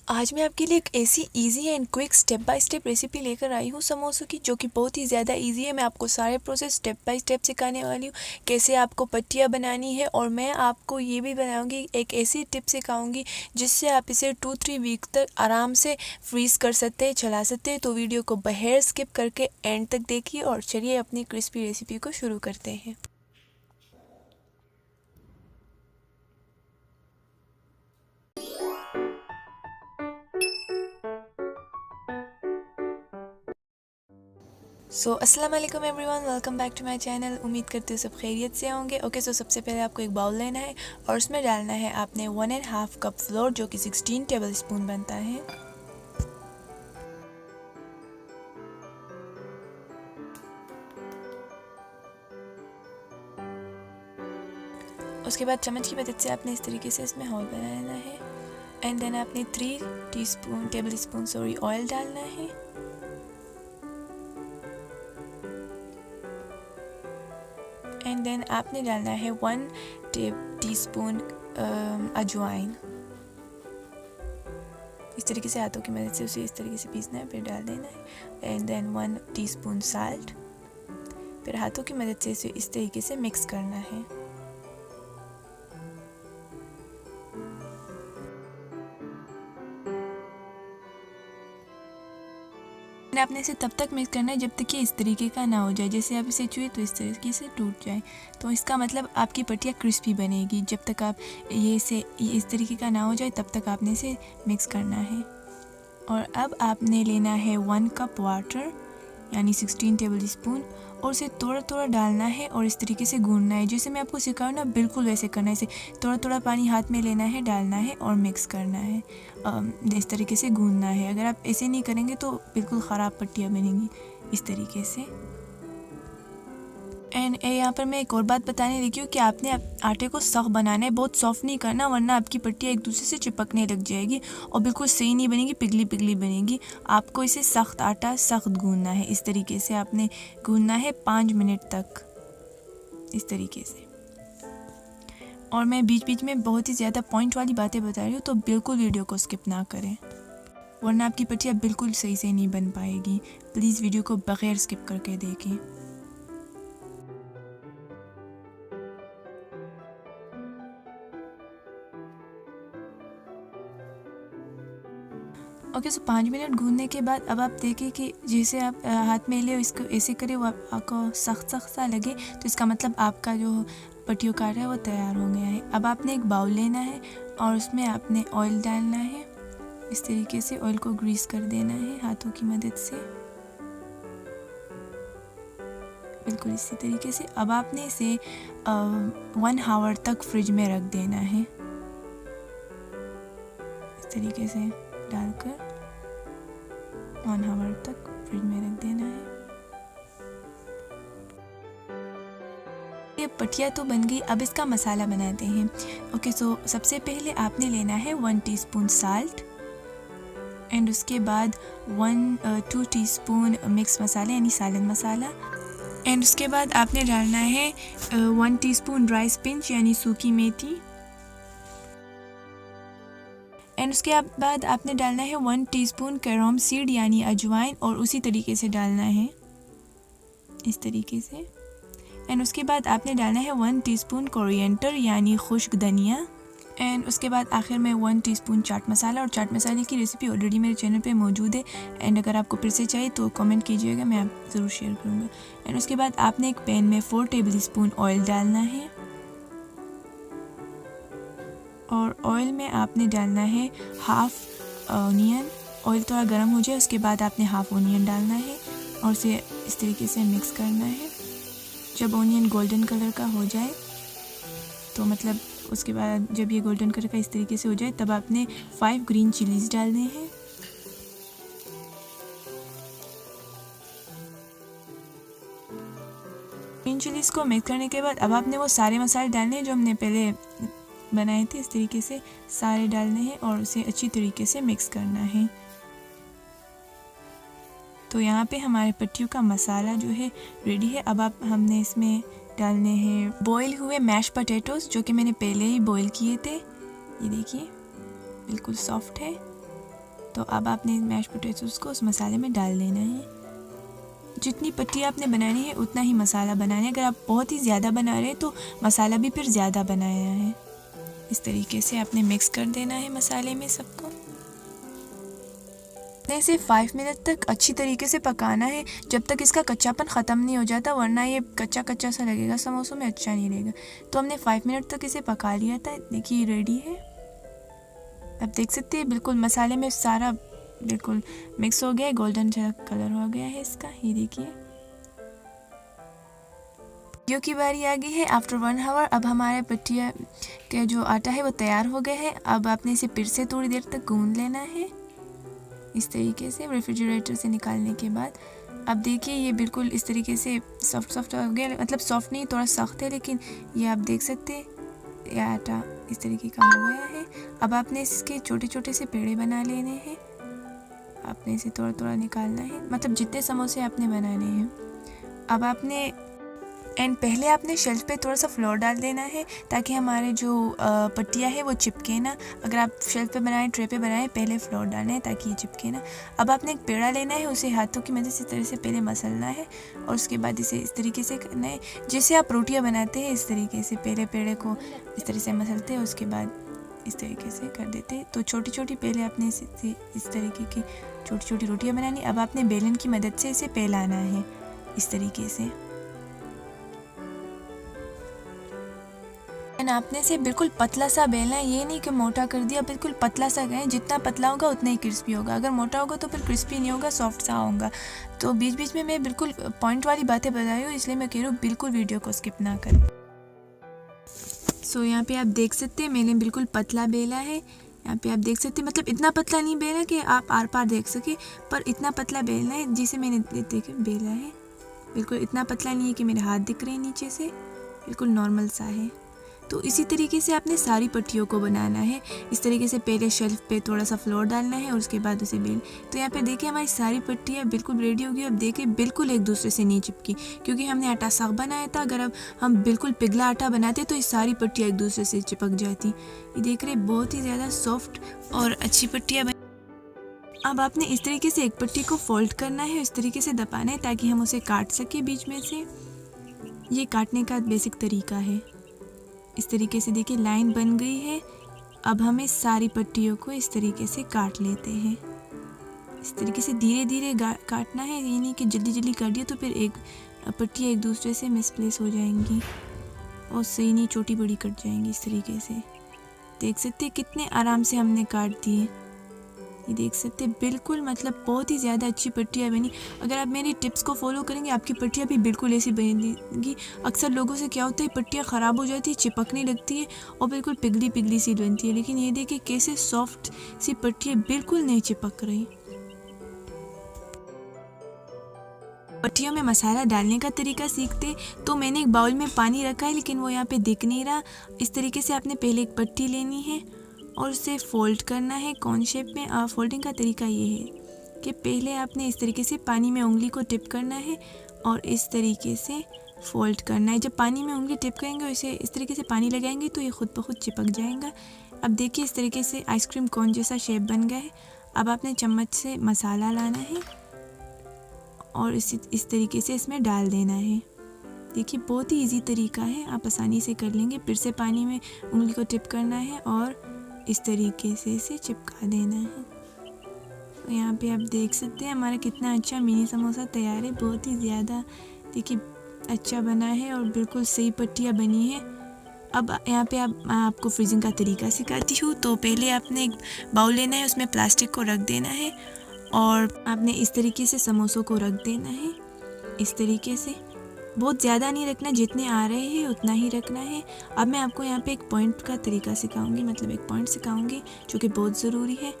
आज मैं आपके लिए एक ऐसी easy and quick step by step recipe लेकर आई हूँ समोसों की, जो कि बहुत ही ज़्यादा इजी है। मैं आपको सारे प्रोसेस स्टेप बाय स्टेप सिखाने वाली हूँ, कैसे आपको पट्टियाँ बनानी है। और मैं आपको ये भी बनाऊँगी, एक ऐसी टिप सिखाऊँगी जिससे आप इसे 2-3 वीक तक आराम से फ्रीज़ कर सकते हैं, चला सकते हैं। तो वीडियो को बगैर स्किप करके एंड तक देखिए और चलिए अपनी क्रिस्पी रेसिपी को शुरू करते हैं। अस्सलाम वालेकुम everyone, welcome back to my channel. उम्मीद करती हूँ सब खैरियत से होंगे। सो सबसे पहले आपको एक बाउल लेना है और उसमें डालना है आपने 1.5 कप फ्लोर, जो कि 16 टेबल स्पून बनता है। उसके बाद चम्मच की मदद से आपने इस तरीके से इसमें होल बना लेना है। एंड देन आपने 3 टेबल स्पून ऑयल डालना है। एंड देन आपने डालना है 1 टीस्पून अजवाइन। इस तरीके से हाथों की मदद से उसे इस तरीके से पीसना है, फिर डाल देना है। एंड देन 1 टीस्पून साल्ट, फिर हाथों की मदद से इसे इस तरीके से मिक्स करना है। आपने इसे तब तक मिक्स करना है जब तक कि इस तरीके का ना हो जाए। जैसे आप इसे छुए तो इस तरीके से टूट जाए, तो इसका मतलब आपकी पट्टियाँ क्रिस्पी बनेगी। जब तक आप ये इस तरीके का ना हो जाए तब तक आपने इसे मिक्स करना है। और अब आपने लेना है 1 कप वाटर, यानी 16 टेबल स्पून, और उसे थोड़ा थोड़ा डालना है और इस तरीके से गूंदना है। जैसे मैं आपको सिखाऊँ ना, बिल्कुल वैसे करना है। इसे थोड़ा थोड़ा पानी हाथ में लेना है, डालना है और मिक्स करना है। इस तरीके से गूंदना है। अगर आप ऐसे नहीं करेंगे तो बिल्कुल ख़राब पट्टियाँ बनेंगी इस तरीके से। एंड यहाँ पर मैं एक और बात बताने लगी हूँ कि आपने आटे को सख्त बनाना है, बहुत सॉफ्ट नहीं करना, वरना आपकी पट्टियाँ एक दूसरे से चिपकने लग जाएगी और बिल्कुल सही नहीं बनेगी, पिघली पिघली बनेगी। आपको इसे सख्त आटा सख्त गूंदना है। इस तरीके से आपने गूंदना है 5 मिनट तक, इस तरीके से। और मैं बीच बीच में बहुत ही ज़्यादा पॉइंट वाली बातें बता रही हूँ, तो बिल्कुल वीडियो को स्किप ना करें, वरना आपकी पट्टियाँ बिल्कुल सही से नहीं बन पाएगी। प्लीज़ वीडियो को बगैर स्किप करके देखें। सो 5 मिनट गूंदने के बाद अब आप देखें कि जैसे आप हाथ में ले इसको ऐसे करें, वो आपको सख्त सख्त सा लगे, तो इसका मतलब आपका जो पट्टियों का आटा है वो तैयार हो गया है। अब आपने एक बाउल लेना है और उसमें आपने ऑयल डालना है। इस तरीके से ऑयल को ग्रीस कर देना है हाथों की मदद से, बिल्कुल इसी तरीके से। अब आपने इसे 1 आवर तक फ्रिज में रख देना है, इस तरीके से डालकर 1 आवर तक फ्रिज में रख देना है। ये पट्टियाँ तो बन गई, अब इसका मसाला बनाते हैं। सो सबसे पहले आपने लेना है 1 टीस्पून साल्ट, एंड उसके बाद 2 टीस्पून मिक्स मसाला यानी सालन मसाला, एंड उसके बाद आपने डालना है 1 टीस्पून ड्राई स्पिंच यानी सूखी मेथी, एंड उसके बाद आपने डालना है 1 टीस्पून कैरम सीड यानी अजवाइन, और उसी तरीके से डालना है, इस तरीके से। एंड उसके बाद आपने डालना है 1 टीस्पून कोरिएंडर यानी खुश्क धनिया, एंड उसके बाद आखिर में 1 टीस्पून चाट मसाला। और चाट मसाले की रेसिपी ऑलरेडी मेरे चैनल पे मौजूद है, एंड अगर आपको फिर से चाहिए तो कमेंट कीजिएगा, मैं आप ज़रूर शेयर करूँगा। एंड उसके बाद आपने एक पैन में 4 टेबल स्पून ऑयल डालना है, और ऑयल में आपने डालना है हाफ ऑनियन। ऑयल थोड़ा गर्म हो जाए उसके बाद आपने हाफ ऑनियन डालना है और उसे इस तरीके से मिक्स करना है। जब ऑनियन गोल्डन कलर का हो जाए, तो मतलब उसके बाद जब ये गोल्डन कलर का इस तरीके से हो जाए, तब आपने 5 ग्रीन चिलीज़ डालने हैं। ग्रीन चिलीज़ को मिक्स करने के बाद अब आपने वो सारे मसाले डालने हैं जो हमने पहले बनाए थे। इस तरीके से सारे डालने हैं और उसे अच्छी तरीके से मिक्स करना है। तो यहाँ पे हमारे पट्टियों का मसाला जो है रेडी है। अब हमने इसमें डालने हैं बॉईल हुए मैश पोटैटोज़, जो कि मैंने पहले ही बॉईल किए थे। ये देखिए बिल्कुल सॉफ्ट है। तो अब आपने मैश पोटैटोज़ को उस मसाले में डाल देना है। जितनी पट्टी आपने बनानी है उतना ही मसाला बनाना है। अगर आप बहुत ही ज़्यादा बना रहे हैं तो मसाला भी फिर ज़्यादा बनाया है। इस तरीके से आपने मिक्स कर देना है मसाले में सबको। इसे 5 मिनट तक अच्छी तरीके से पकाना है, जब तक इसका कच्चापन ख़त्म नहीं हो जाता, वरना ये कच्चा कच्चा सा लगेगा समोसों में, अच्छा नहीं लगेगा। तो हमने 5 मिनट तक इसे पका लिया था। देखिए रेडी है। अब देख सकते हैं बिल्कुल मसाले में सारा बिल्कुल मिक्स हो गया है, गोल्डन सा कलर हो गया है इसका। ये देखिए वीडियो की बारी आ गई है आफ्टर 1 आवर। अब हमारे पट्टिया का जो आटा है वो तैयार हो गया है। अब आपने इसे फिर से थोड़ी देर तक गूंद लेना है इस तरीके से रेफ्रिजरेटर से निकालने के बाद। अब देखिए ये बिल्कुल इस तरीके से सॉफ्ट हो गया, मतलब सॉफ्ट नहीं, थोड़ा सख्त है, लेकिन ये आप देख सकते हैं ये आटा इस तरीके का हो गया है। अब आपने इसके छोटे छोटे से पेड़े बना लेने हैं। आपने इसे थोड़ा थोड़ा निकालना है, मतलब जितने समोसे आपने बनाने हैं। अब आपने पहले आपने शेल्फ पे थोड़ा सा फ्लोर डाल देना है ताकि हमारे जो पट्टियाँ है वो चिपके ना। अगर आप शेल्फ पे बनाएं, ट्रे पे बनाएं, पहले फ्लोर डालना है ताकि ये चिपके ना। अब आपने एक पेड़ा लेना है, उसे हाथों की मदद से इस तरह से पहले मसलना है और उसके बाद इसे इस तरीके से करना है जैसे आप रोटियाँ बनाते हैं। इस तरीके से पहले पेड़े को इस तरह से मसलते हैं, उसके बाद इस तरीके से कर देते हैं। तो छोटी छोटी पहले आपने इस तरीके की छोटी छोटी रोटियाँ बनानी। अब आपने बेलन की मदद से इसे फैलाना है इस तरीके से। आपने इसे बिल्कुल पतला सा बेलना है, ये नहीं कि मोटा कर दिया, बिल्कुल पतला सा गए। जितना पतला होगा उतना ही क्रिस्पी होगा, अगर मोटा होगा तो फिर क्रिस्पी नहीं होगा, सॉफ्ट सा होगा। तो बीच बीच में मैं बिल्कुल पॉइंट वाली बातें बता रही हूँ, इसलिए मैं कह रही हूँ बिल्कुल वीडियो को स्किप ना करें। यहाँ पे आप देख सकते हैं मैंने बिल्कुल पतला बेला है। यहाँ पे आप देख सकते हैं, मतलब इतना पतला नहीं बेला कि आप आर पार देख सके, पर इतना पतला बेलना है जिसे मैंने देखे बेला है। बिल्कुल इतना पतला नहीं है कि मेरे हाथ दिख रहे हैं नीचे से, बिल्कुल नॉर्मल सा है। तो इसी तरीके से आपने सारी पट्टियों को बनाना है। इस तरीके से पहले शेल्फ पे थोड़ा सा फ्लोर डालना है और उसके बाद उसे बेल। तो यहाँ पे देखिए हमारी सारी पट्टियाँ बिल्कुल रेडी होगी। अब देखिए बिल्कुल एक दूसरे से नहीं चिपकी, क्योंकि हमने आटा सख्त बनाया था। अगर अब हम बिल्कुल पिघला आटा बनाते तो ये सारी पट्टियाँ एक दूसरे से चिपक जाती। ये देख रहे बहुत ही ज़्यादा सॉफ्ट और अच्छी पट्टियाँ बनी। अब आपने इस तरीके से एक पट्टी को फोल्ड करना है, इस तरीके से दबाना है ताकि हम उसे काट सके बीच में से। ये काटने का बेसिक तरीका है। इस तरीके से देखिए लाइन बन गई है। अब हमें सारी पट्टियों को इस तरीके से काट लेते हैं। इस तरीके से धीरे धीरे काटना है, ये नहीं कि जल्दी जल्दी काट दिया तो फिर एक पट्टियाँ एक दूसरे से मिसप्लेस हो जाएंगी और सही नहीं छोटी बड़ी कट जाएंगी। इस तरीके से देख सकते हैं कितने आराम से हमने काट दिए। ये देख सकते हैं बिल्कुल, मतलब बहुत ही ज़्यादा अच्छी पट्टियाँ बनी। अगर आप मेरी टिप्स को फॉलो करेंगे आपकी पट्टियाँ भी बिल्कुल ऐसी बनेंगी। अक्सर लोगों से क्या होता है, पट्टियाँ ख़राब हो जाती है, चिपकने लगती है और बिल्कुल पिघली पिघली सी बनती है। लेकिन ये देखिए कैसे सॉफ्ट सी पट्टियाँ बिल्कुल नहीं चिपक रही। पट्टियों में मसाला डालने का तरीका सीखते तो मैंने एक बाउल में पानी रखा है, लेकिन वो यहाँ पे दिख नहीं रहा। इस तरीके से आपने पहले एक पट्टी लेनी है और उसे फोल्ड करना है कॉर्न शेप में। फोल्डिंग का तरीका ये है कि पहले आपने इस तरीके से पानी में उंगली को टिप करना है और इस तरीके से फोल्ड करना है। जब पानी में उंगली टिप करेंगे इसे इस तरीके से पानी लगाएंगे तो ये खुद ब खुद चिपक जाएगा। अब देखिए इस तरीके से आइसक्रीम कोन जैसा शेप बन गया है। अब आपने चम्मच से मसाला लाना है और इस तरीके से इसमें डाल देना है। देखिए बहुत ही इजी तरीका है, आप आसानी से कर लेंगे। फिर से पानी में उंगली को टिप करना है और इस तरीके से इसे चिपका देना है। तो यहाँ पे आप देख सकते हैं हमारा कितना अच्छा मिनी समोसा तैयार है। बहुत ही ज़्यादा देखिए अच्छा बना है और बिल्कुल सही पट्टियाँ बनी है। अब यहाँ पे आपको फ्रीजिंग का तरीका सिखाती हूँ। तो पहले आपने एक बाउल लेना है, उसमें प्लास्टिक को रख देना है और आपने इस तरीके से समोसों को रख देना है। इस तरीके से बहुत ज़्यादा नहीं रखना, जितने आ रहे हैं उतना ही रखना है। अब मैं आपको यहाँ पे एक पॉइंट का तरीका सिखाऊंगी, मतलब एक पॉइंट सिखाऊंगी जो कि बहुत ज़रूरी है।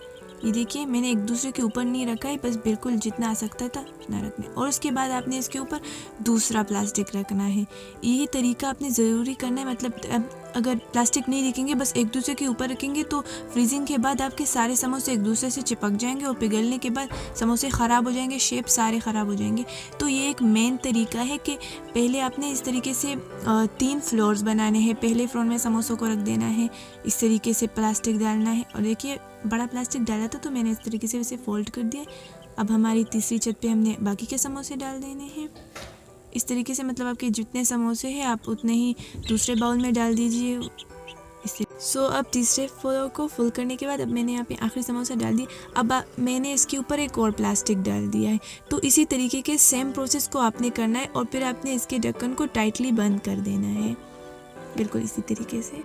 ये देखिए मैंने एक दूसरे के ऊपर नहीं रखा है, बस बिल्कुल जितना आ सकता था उतना रखना है। और उसके बाद आपने इसके ऊपर दूसरा प्लास्टिक रखना है। यही तरीका आपने ज़रूरी करना है। मतलब अगर प्लास्टिक नहीं रखेंगे, बस एक दूसरे के ऊपर रखेंगे, तो फ्रीजिंग के बाद आपके सारे समोसे एक दूसरे से चिपक जाएंगे और पिघलने के बाद समोसे ख़राब हो जाएंगे, शेप सारे ख़राब हो जाएंगे। तो ये एक मेन तरीका है कि पहले आपने इस तरीके से 3 फ्लोर्स बनाने हैं। पहले फ्लोर में समोसों को रख देना है, इस तरीके से प्लास्टिक डालना है। और देखिए बड़ा प्लास्टिक डाला था तो मैंने इस तरीके से वैसे फोल्ड कर दिया। अब हमारी तीसरी छत पे हमने बाकी के समोसे डाल देने हैं इस तरीके से। मतलब आपके जितने समोसे हैं आप उतने ही दूसरे बाउल में डाल दीजिए इसे। अब तीसरे फ्लोर को फुल करने के बाद अब मैंने यहाँ पे आखिरी समोसा डाल दिया। अब मैंने इसके ऊपर एक और प्लास्टिक डाल दिया है। तो इसी तरीके के सेम प्रोसेस को आपने करना है और फिर आपने इसके ढक्कन को टाइटली बंद कर देना है, बिल्कुल इसी तरीके से।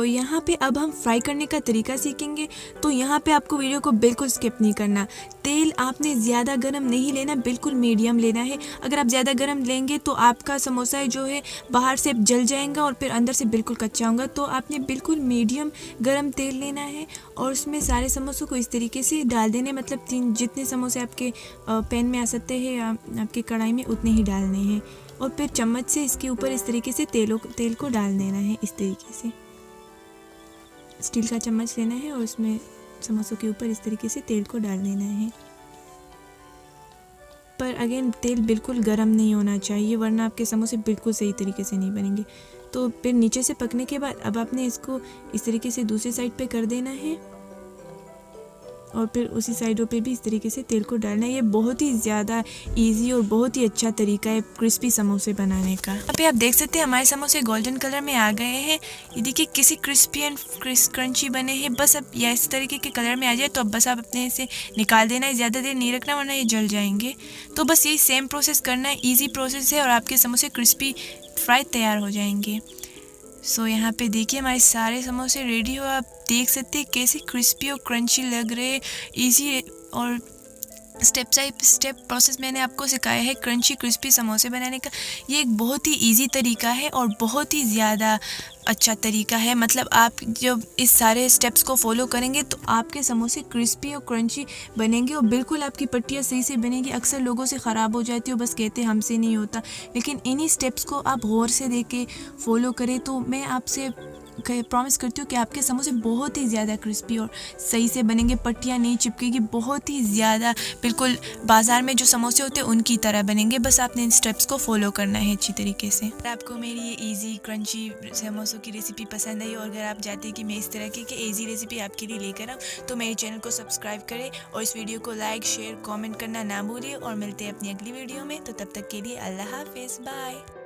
यहाँ पे अब हम फ्राई करने का तरीका सीखेंगे। तो यहाँ पे आपको वीडियो को बिल्कुल स्किप नहीं करना। तेल आपने ज़्यादा गर्म नहीं लेना, बिल्कुल मीडियम लेना है। अगर आप ज़्यादा गर्म लेंगे तो आपका समोसा जो है बाहर से जल जाएगा और फिर अंदर से बिल्कुल कच्चा होगा। तो आपने बिल्कुल मीडियम गर्म तेल लेना है और उसमें सारे समोसों को इस तरीके से डाल देने। मतलब जितने समोसे आपके पैन में आ सकते हैं या आपके कढ़ाई में उतने ही डालने हैं। और फिर चम्मच से इसके ऊपर इस तरीके से तेल को डाल देना है इस तरीके से। स्टील का चम्मच लेना है और उसमें समोसों के ऊपर इस तरीके से तेल को डाल देना है। पर अगेन तेल बिल्कुल गर्म नहीं होना चाहिए, वरना आपके समोसे बिल्कुल सही तरीके से नहीं बनेंगे। तो फिर नीचे से पकने के बाद अब आपने इसको इस तरीके से दूसरी साइड पे कर देना है और फिर उसी साइडों पे भी इस तरीके से तेल को डालना है। ये बहुत ही ज़्यादा इजी और बहुत ही अच्छा तरीका है क्रिस्पी समोसे बनाने का। यहाँ पे आप देख सकते हैं हमारे समोसे गोल्डन कलर में आ गए हैं। ये देखिए किसी क्रिस्पी एंड क्रंची बने हैं। बस अब यह इस तरीके के कलर में आ जाए तो अब बस आप अपने इसे निकाल देना है। ज़्यादा देर नहीं रखना वरना ये जल जाएंगे। तो बस यही सेम प्रोसेस करना है, ईजी प्रोसेस है और आपके समोसे क्रिस्पी फ्राई तैयार हो जाएंगे। यहाँ पे देखिए हमारे सारे समोसे रेडी हो। आप देख सकते हैं कैसे क्रिस्पी और क्रंची लग रहे। इजी और स्टेप बाय स्टेप प्रोसेस मैंने आपको सिखाया है क्रंची क्रिस्पी समोसे बनाने का। ये एक बहुत ही इजी तरीका है और बहुत ही ज़्यादा अच्छा तरीका है। मतलब आप जब इस सारे स्टेप्स को फॉलो करेंगे तो आपके समोसे क्रिस्पी और क्रंची बनेंगे और बिल्कुल आपकी पट्टियाँ सही से बनेंगी। अक्सर लोगों से ख़राब हो जाती हो, बस कहते हैं हमसे नहीं होता, लेकिन इन्हीं स्टेप्स को आप गौर से देख के फॉलो करें तो मैं आपसे प्रॉमिस करती हूँ कि आपके समोसे बहुत ही ज़्यादा क्रिस्पी और सही से बनेंगे। पट्टियाँ नहीं चिपकेगी, बहुत ही ज़्यादा बिल्कुल बाज़ार में जो समोसे होते हैं उनकी तरह बनेंगे। बस आपने इन स्टेप्स को फॉलो करना है अच्छी तरीके से। अगर आपको मेरी ये इजी क्रंची समोसों की रेसिपी पसंद आई और अगर आप चाहते हैं कि मैं इस तरह की इजी रेसिपी आपके लिए लेकर आऊँ तो मेरे चैनल को सब्सक्राइब करें और इस वीडियो को लाइक शेयर कमेंट करना ना भूलिए। और मिलते हैं अपनी अगली वीडियो में। तो तब तक के लिए अल्लाह हाफिज़, बाय।